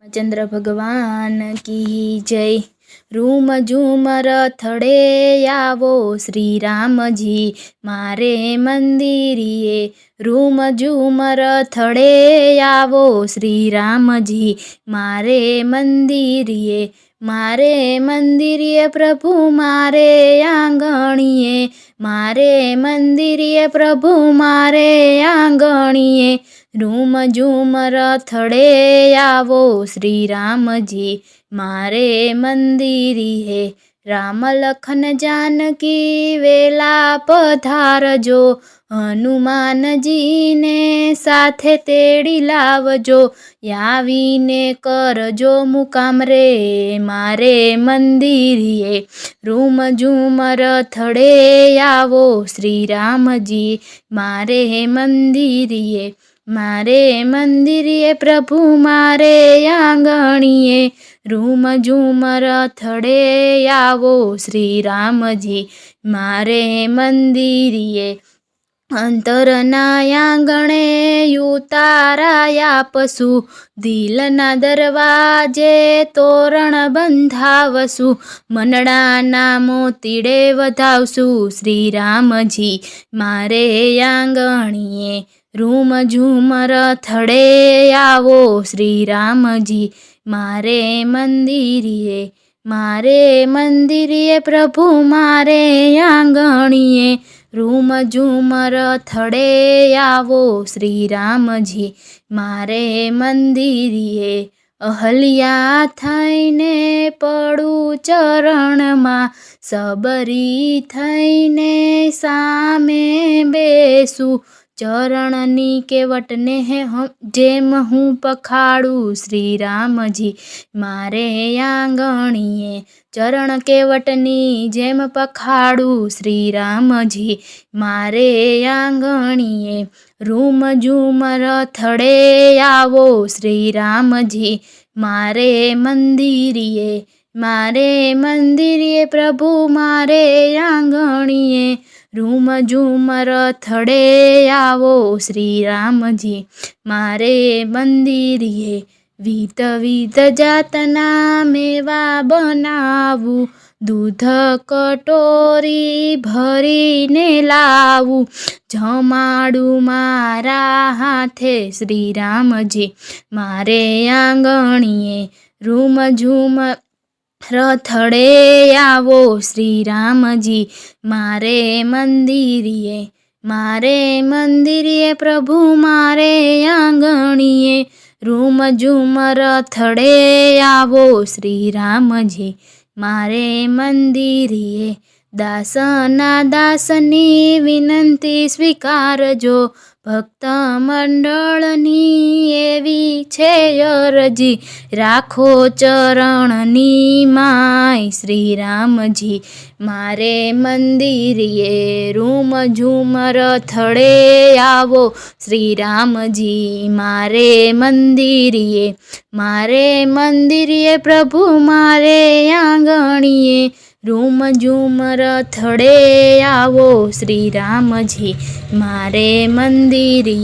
चंद्र भगवान की जय। रूम झूमर थड़े आवो श्री राम जी मारे मंदिरिए। रूम झूमर थड़े आवो श्री राम जी मारे मंदिरिए। मारे मंदिरिए प्रभु मारे आंगणिए। मारे मंदिरिए प्रभु मारे आंगणिए। रूम झूमर थड़े आवो श्री राम जी मारे मंदिरिए। राम लखन जानकी वेला पधारजो। हनुमान जी ने साथे तेड़ी लावजो। यावीने करजो मुकाम रे मारे मंदिरिए। रूम झूमर थड़े आवो श्री राम जी मारे मंदिरिए। मारे मंदिरिए प्रभु मारे आंगणिए। रूम झूमर थड़े आवो श्री राम जी मारे मंदिरिए। अंतरना आंगणे युताराया पशु। दिलना दरवाजे तोरण बंधावसु। मनडाना मोतीडे वधावसु श्री राम जी मारे आंगणिए। रूम झूमर थड़े आवो श्री राम जी मारे मंदिरिए। मारे मंदिरिए प्रभु मारे आंगणिए। रूम झूमर थड़े आवो श्री राम जी मारे मंदिरिए। अहल्या थईने पड़ू चरण मां। सबरी थईने सामे बेसू। चरणनी केवटने हम जेम हूँ पखाड़ू श्री राम जी मारे आंगणिए। चरण केवटनी जेम पखाड़ू श्री राम जी मारे आंगणिए। रूम झूमर थड़े आवो श्री राम जी मारे मंदिरिए। मारे मंदिरिए प्रभु मारे आंगणिए। रूम झूमर थड़े आवो श्री राम जी मारे मंदिरिए। वीत वीत जातना मेवा बनावू। दूध कटोरी भरीने लावू। जमाड़ू मारा हाथे श्री राम जी मारे आंगणिए। रूम झूमर थड़े आवो श्री राम जी मारे मंदिरिए। मारे मंदिरिए प्रभु मारे आंगणिए। रूम झूमर थड़े आवो श्री राम जी मारे मंदिरिए। दासना दासनी विनंती स्वीकारजो। भक्त मंडळनी एवी छे अरजी। राखो चरणनी माय श्री राम जी मारे मंदिरिए। रूम झूमर थड़े आवो श्री राम जी मारे मंदिरिए। मारे मंदिरिए प्रभु मारे आंगणिए। रूम झूमर थड़े आवो श्री राम जी मारे मंदिरिए।